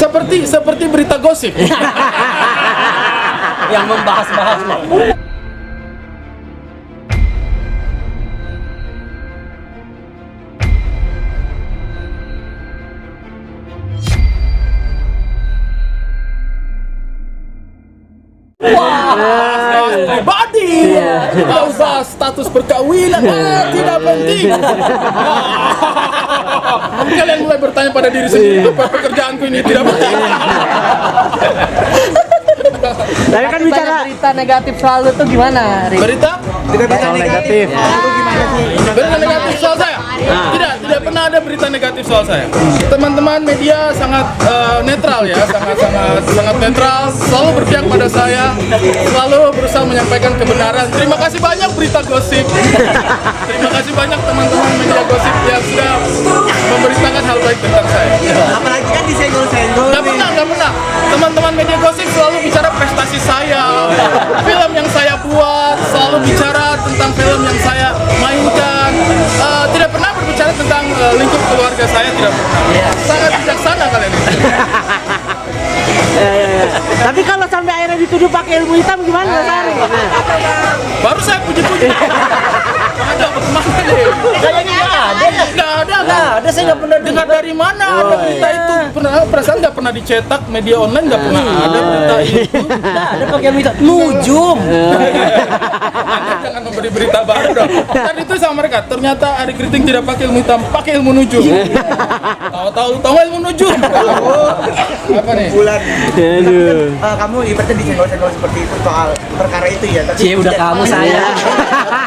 Seperti berita gosip. Yang membahas-bahas. Pribadi, tidak usah status perkawinan, tidak penting. Kalian mulai bertanya pada diri sendiri, apa pekerjaanku ini tidak penting. Tapi kan bicara berita negatif selalu tuh gimana, Rik? Berita negatif. Berita negatif soal saya? Tidak pernah ada berita negatif soal saya. Teman-teman media sangat netral ya, sangat netral, selalu berpihak pada saya, selalu berusaha menyampaikan kebenaran. Terima kasih banyak berita gosip. Terima kasih banyak teman-teman media gosip yang sudah memberitakan hal baik tentang saya. Apalagi kan disenggol-senggol. Gak pernah. Teman-teman media gosip selalu bicara prestasi saya, film yang saya buat, selalu bicara tentang film yang saya mainkan. Tidak pernah berbicara tentang lingkup keluarga saya, tidak pernah. Sangat bijaksana kalian itu. Tapi kalau sampai akhirnya dituduh pakai ilmu hitam gimana Mas Ari? Baru saya puji-puji. Ada bagaimana deh? Kayaknya Nggak ada. saya nggak pernah Dengar dari mana ada berita itu? Perasaan nggak pernah dicetak, media online nggak pernah ada berita itu. ada pakai berita nujum. Anda jangan memberi berita baru dong. Dan itu sama mereka. Ternyata Ari Kriting tidak pakai ilmu hitam, pakai ilmu nujum. Tahu ilmu nujum? Apa nih? Bulan. Kamu ibaratnya disenggol-senggol seperti itu soal perkara itu ya. Tapi Udah kamu sayang.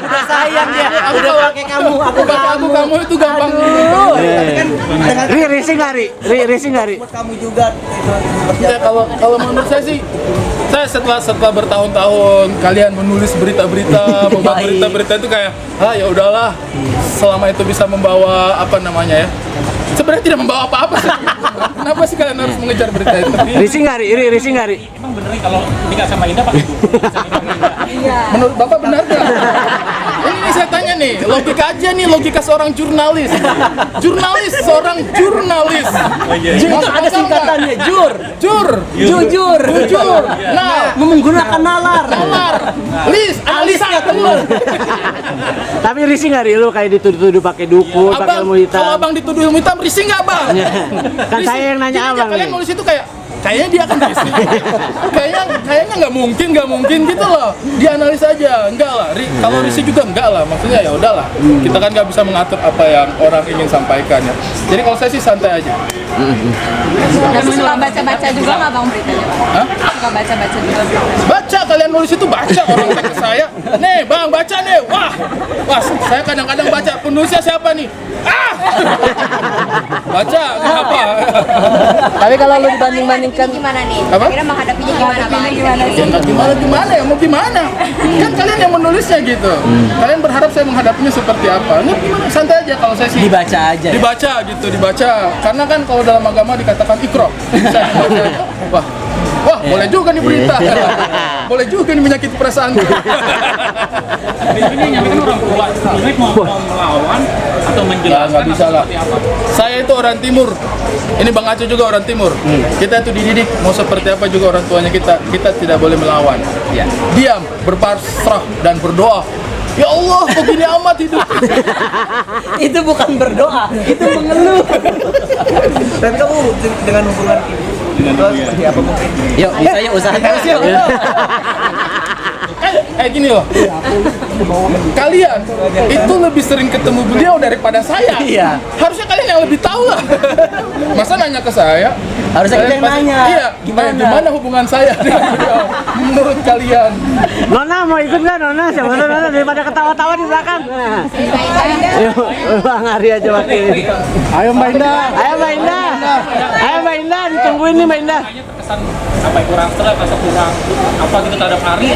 Udah sayang dia. Udah pakai kamu, aku Kamu itu gampang. kan dengan Rising lari. buat kamu juga itu Ya kalau menurut saya sih, saya setelah bertahun-tahun kalian menulis berita-berita, membuat berita-berita itu kayak, ya udahlah, selama itu bisa membawa apa namanya ya. Sebenarnya tidak membawa apa-apa sih. Kenapa sih kalian harus mengejar berita itu? Rising nggak? Emang bener nih kalau nikah sama Indah pakai duku? Menurut Bapak benar nggak? Ini saya tanya nih, logika seorang jurnalis. Seorang jurnalis. Itu ada singkatannya Jujur. Nah, menggunakan nalar. analisa betul. Tapi risih nggak lu kayak dituduh pakai dukun, pakai ilmu hitam? Kalau abang dituduh ilmu hitam, risih nggak bang? Kan saya yang nanya abang Kalian nih. nulis itu kayaknya dia akan risih. kayaknya nggak mungkin gitu loh. Dianalisa aja, enggak lah. Kalau risih juga enggak lah. Maksudnya ya udahlah. Kita kan nggak bisa mengatur apa yang orang ingin sampaikan ya. Jadi kalau saya sih santai aja. Suka baca-baca juga nggak bang beritanya? Hah? Suka baca-baca juga beritanya? Baca, kalian nulis itu baca, orang tag ke saya. Nih bang, baca nih. Wah, saya kadang-kadang baca. Penulisnya siapa nih? Baca, kenapa? Tapi kalau lu dibanding-bandingkan Gimana nih? Apa? Kira menghadapinya gimana bang? Ya nggak gimana ya, mau gimana? Kan kalian yang menulisnya gitu. Kalian berharap saya menghadapinya seperti apa? Ini gimana? Santai aja kalau saya sih. dibaca aja. Dibaca. Karena kan kalau dalam agama dikatakan ikro. Saya membaca itu, wah, boleh juga nih berita. Boleh juga nih menyakiti perasaan. Ini nyampein orang tua, ini mau melawan atau menjelaskan Nggak bisa lah. seperti apa? Saya itu orang timur. Ini Bang Aceh juga orang timur. Kita itu dididik mau seperti apa juga orang tuanya kita. Kita tidak boleh melawan. Diam, berpasrah dan berdoa. Ya Allah, kok gini amat hidup. Itu bukan berdoa, itu mengeluh. Tapi kamu dengan hubungan itu seperti apa mungkin? Yuk, saya usaha terus yuk. Kayak gini loh. Kalian itu lebih sering ketemu beliau daripada saya. Iya. Harusnya kalian yang lebih tahu lah. Masa nanya ke saya? Harusnya kita Kalian yang nanya. Iya. Gimana hubungan saya dengan beliau? Menurut kalian? Nona mau ikut nggak Nona? Siapa tahu Nona daripada ketawa-tawa di belakang. Yuk, Bang Ari aja wakil. Ayo Mbak Indah, ditungguin nih Mbak Indah. Kayaknya terkesan apa ya, kurang serak atau kurang apa gitu terhadap Ari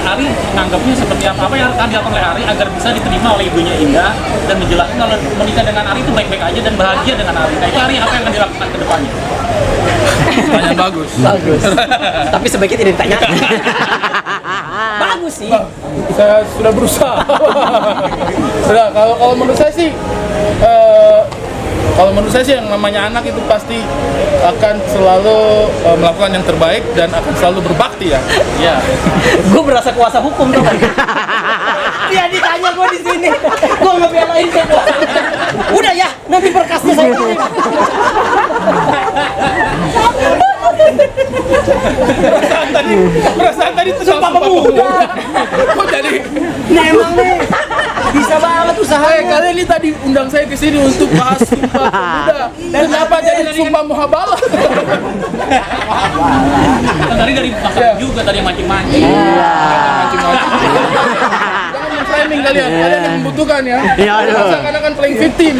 menganggapnya seperti apa yang akan dilakukan oleh Ari agar bisa diterima oleh ibunya Indah dan menjelaskan kalau menikah dengan Ari itu baik-baik aja dan bahagia dengan Ari. Nah itu Ari apa yang akan dilakukan ke depannya? Pertanyaan bagus. Tapi sebaiknya tidak ditanya. Bagus sih. Saya sudah berusaha. Kalau menurut saya sih kalau menurut saya sih yang namanya anak itu pasti akan selalu melakukan yang terbaik dan akan selalu berbakti ya. Iya. Gue berasa kuasa hukum tuh. Dia ditanya gue di sini, gue ngebelain ke kuasa. Udah ya, nanti berkasnya saya kirim. Perasaan tadi itu Sumpah pemuda. Kok jadi? Nah emang nih, bisa banget usahanya. Kalian ini tadi undang saya ke sini untuk bahas Sumpah Pemuda. Dan kenapa jadi Sumpah Muhabalah? Kan tadi dari masalah juga tadi yang mancing-mancing. Jangan men-framing kalian yang membutuhkan ya. Iya, aduh. Seakan-akan playing victim.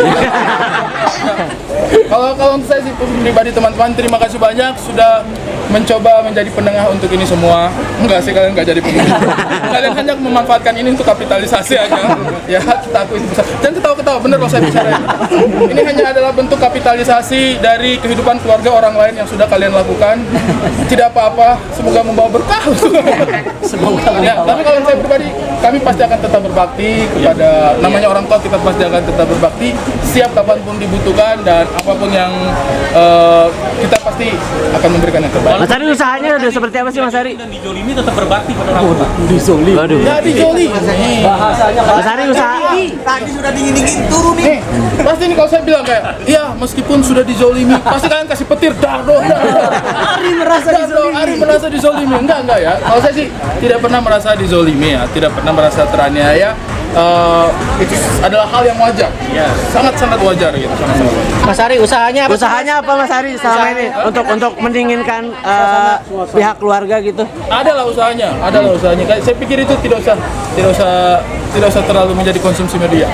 Kalau untuk saya sih pribadi teman-teman, terima kasih banyak sudah mencoba menjadi penengah untuk ini semua. Enggak sih, kalian nggak jadi penengah. Kalian hanya memanfaatkan ini untuk kapitalisasi aja. Ya, kita aku itu besar. Jangan ketawa-ketawa, bener loh saya bicara ini. Ini hanya adalah bentuk kapitalisasi dari kehidupan keluarga orang lain yang sudah kalian lakukan. Tidak apa-apa, semoga membawa berkah. Semoga Ya, tapi kalau saya pribadi, kami pasti akan tetap berbakti kepada namanya orang tua, kita pasti akan tetap berbakti siap kapanpun dibutuhkan dan apapun yang kita pasti akan memberikan yang terbaik. Mas Ari usahanya udah seperti apa sih Mas Ari? Dan dijolimi tetap berbakti pada orang tua. Waduh. Ya dijoli. bahasanya Mas Ari usaha. tadi sudah dingin-dingin turun nih. Nih, pasti nih kalau saya bilang kayak, iya meskipun sudah dizolimi, pasti kalian kasih petir, dardo. Ari merasa dizolimi. Ari merasa dizolimi, enggak ya. Kalau saya sih tidak pernah merasa dizolimi ya, tidak pernah merasa teraniaya. Itu adalah hal yang wajar, Iya. sangat-sangat wajar gitu, sangat-sangat wajar. Mas Ari usahanya apa? Usahanya apa Mas Ari selama ini untuk mendinginkan pihak keluarga gitu? Adalah usahanya. Kayak saya pikir itu tidak usah terlalu menjadi konsumsi media.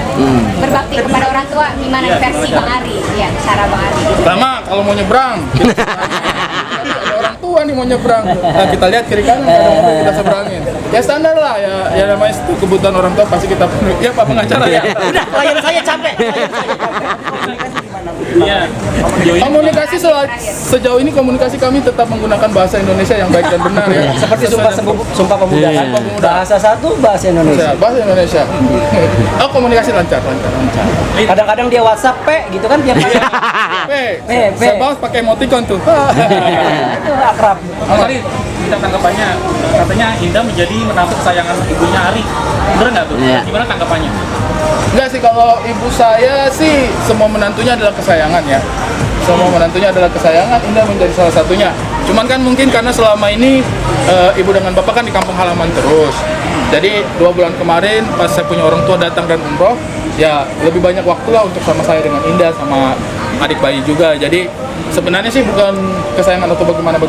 Berbakti kepada orang tua gimana versi Bang Ari? Ya, cara Bang Ari. Pertama, kalau mau nyebrang, ada orang tua nih mau nyebrang. Nah, kita lihat kiri kanan, ada mobil kita seberangin. Ya standar lah, ya namanya itu kebutuhan orang tua pasti kita penuhi. Ya Pak pengacara ya. Udah, klien saya capek. Iya. Komunikasi sejauh ini komunikasi kami tetap menggunakan bahasa Indonesia yang baik dan benar ya. Seperti sumpah pemuda kan. Sumpah Pemuda. Bahasa satu bahasa Indonesia. Bahasa Indonesia. Oh, komunikasi lancar. Kadang-kadang dia WhatsApp gitu kan tiap hari. P. Saya bawa pakai emoticon tuh. Itu akrab. Mas Ari, kita tanggapannya katanya Indah menjadi menantu kesayangan ibunya Ari. Bener nggak tuh? Iya. Gimana tanggapannya? Enggak sih, kalau ibu saya sih semua menantunya adalah kesayangan ya. Semua menantunya adalah kesayangan, Indah menjadi salah satunya. Cuman kan mungkin karena selama ini ibu dengan bapak kan di kampung halaman terus. Jadi 2 bulan kemarin pas saya punya orang tua datang dan umroh, ya lebih banyak waktu lah untuk sama saya dengan Indah sama adik bayi juga. Jadi sebenarnya sih bukan kesayangan atau bagaimana,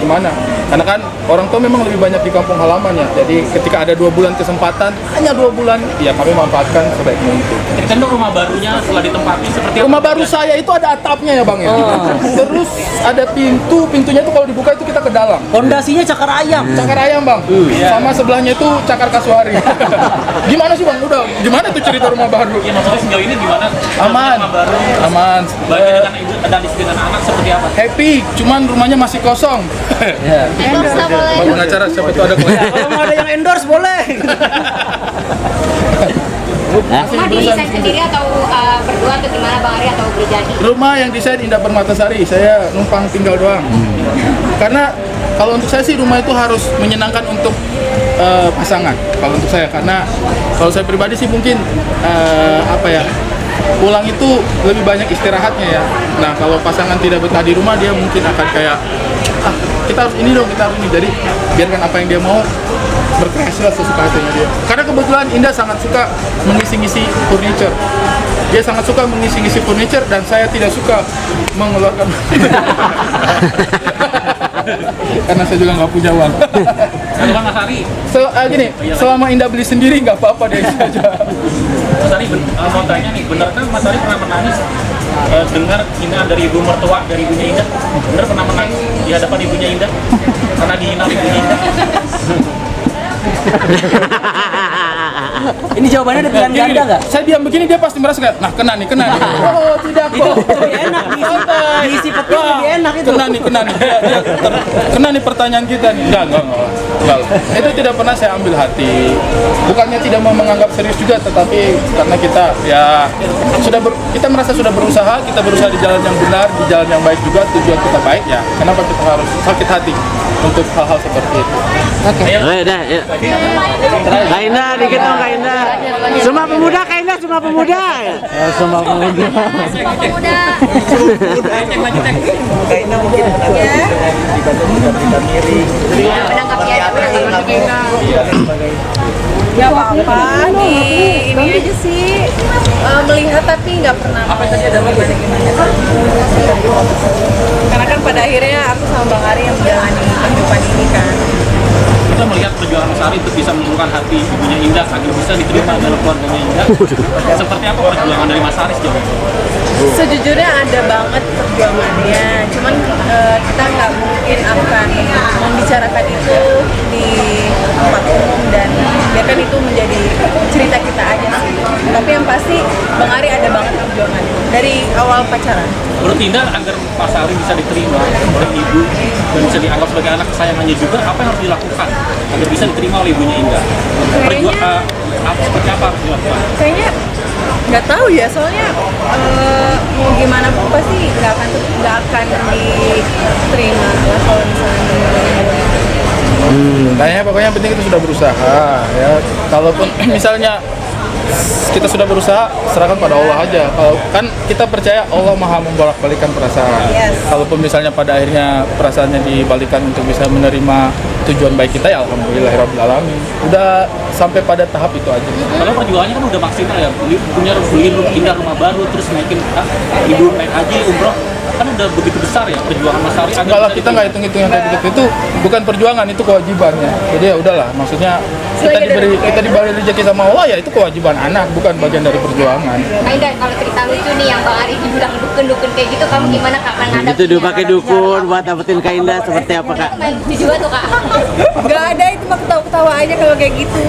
karena kan orang tua memang lebih banyak di kampung halaman ya. Jadi ketika ada 2 bulan kesempatan, hanya 2 bulan, ya kami manfaatkan sebaik mungkin. Cerita dong rumah barunya setelah ditempati seperti apa? Rumah baru saya itu ada atapnya ya Bang ya. Terus ada pintunya itu kalau dibuka itu kita ke dalam. Pondasinya cakar ayam. Cakar ayam Bang, sama sebelahnya itu cakar kasuari. Gimana sih Bang? Udah, gimana tuh cerita rumah baru? Ya maksudnya sejauh ini gimana? Aman, Rumah baru. aman. Baik dengan ibu dan istri dengan anak seperti apa? Happy, cuman rumahnya masih kosong. Endorse lah boleh. Bang pengacara siapa itu ada klien. Kalau mau ada yang endorse boleh. Rumah didesain sendiri atau berdua atau gimana Bang Ari atau beli jadi? Rumah yang desain Indah Permatasari, saya numpang tinggal doang. Karena kalau untuk saya sih rumah itu harus menyenangkan untuk pasangan. Kalau untuk saya, karena kalau saya pribadi sih mungkin pulang itu lebih banyak istirahatnya ya. Nah kalau pasangan tidak betah di rumah, dia mungkin akan kayak kita harus ini dong, kita harus ini. Jadi biarkan apa yang dia mau, berkreasi lah sesuka hatinya dia. Karena kebetulan Indah sangat suka mengisi-ngisi furniture. Dia sangat suka mengisi-ngisi furniture dan saya tidak suka mengeluarkan. Karena saya juga nggak punya uang. Kalau Mas Ari, Gini, selama Indah beli sendiri nggak apa-apa deh saja. Mas Ari mau tanya nih, bener kan Mas Ari pernah menangis dengar hinaan dari ibu mertua, dari ibunya Indah? Bener pernah menangis di hadapan ibunya Indah? Karena dihina ibunya Indah? Ini jawabannya ada pilihan ganda nggak? Saya diam begini dia pasti merasa kayak, nah kena nih. Oh tidak Itu kok. lebih enak diisi peti lebih enak itu. Kena nih. Kena nih pertanyaan kita nih. Enggak. Itu tidak pernah saya ambil hati. Bukannya tidak mau menganggap serius juga, tetapi karena kita ya kita merasa sudah berusaha, kita berusaha di jalan yang benar, di jalan yang baik juga, tujuan kita baik ya. Kenapa kita harus sakit hati untuk hal-hal seperti itu? Ayo dah, yuk. Kak Indah, dikit dong Kak Indah. Semua pemuda, Kak Indah, semua pemuda. Ya, semua pemuda. Pemuda. Menanggapi Ya apa-apa, ini aja sih melihat tapi nggak pernah gimana. Karena kan pada akhirnya aku sama Bang Ari yang menjalani kehidupan ini kan. Kita melihat perjuangan Mas Ari untuk bisa meluluhkan hati ibunya Indah agar bisa diterima dalam keluarganya Indah. Seperti apa perjuangan dari Mas Ari sejauh ini? Sejujurnya ada banget perjuangannya, cuman kita nggak mungkin akan membicarakan itu di tempat umum dan biarkan itu menjadi cerita kita aja sih. Tapi yang pasti Bang Ari ada banget perjuangannya dari awal pacaran. Menurut Indah agar Mas Ari bisa diterima oleh ibu dan bisa dianggap sebagai anak kesayangannya juga, apa yang harus dilakukan agar bisa diterima oleh ibunya Indah? Seperti apa harus dilakukan? Kayaknya nggak tahu ya, soalnya mau gimana pun pasti nggak akan diterima lah kalau misalnya. Kayaknya pokoknya yang penting kita sudah berusaha ya. Kalaupun misalnya kita sudah berusaha, serahkan pada Allah aja. Kalau kan kita percaya Allah Maha membolak-balikan perasaan. Yes. Kalaupun misalnya pada akhirnya perasaannya dibalikan untuk bisa menerima tujuan baik kita, ya alhamdulillahirabbil alamin. Udah sampai pada tahap itu aja. Karena perjuangannya kan udah maksimal ya, beli Indah rumah baru, terus naikin ibu naik haji, umroh, kan udah begitu besar ya perjuangan Mas Ari. Kalau kita nggak hitung-hitung yang kayak gitu, itu bukan perjuangan, itu kewajibannya. Jadi ya udahlah, maksudnya kita diberi rezeki sama Allah, ya itu kewajiban anak, bukan bagian dari perjuangan. Kak Indah, kalau cerita lucu nih yang Bang Ari dibilang dukun-dukun kayak gitu, kamu gimana Kak menghadapinya? Itu dulu pakai dukun buat dapetin Kak Indah seperti apa Kak? Lucu juga tuh Kak. Nggak ada, itu mah ketawa-ketawa aja kalau kayak gitu.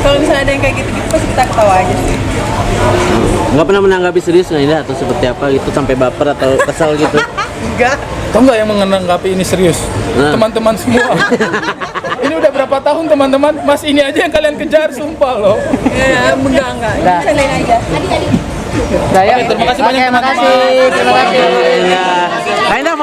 Kalau misalnya ada yang kayak gitu-gitu pasti kita ketawa aja sih. Nggak pernah menanggapi serius Kak Indah atau seperti apa gitu sampai baper atau kesel gitu? Enggak. Tahu nggak yang menanggapi ini serius? Nah. Teman-teman semua. Ini udah berapa tahun teman-teman? Mas ini aja yang kalian kejar, sumpah loh. Ya, enggak. Bercandain aja. Oke, terima kasih banyak teman-teman. Terima kasih. Kak Indah.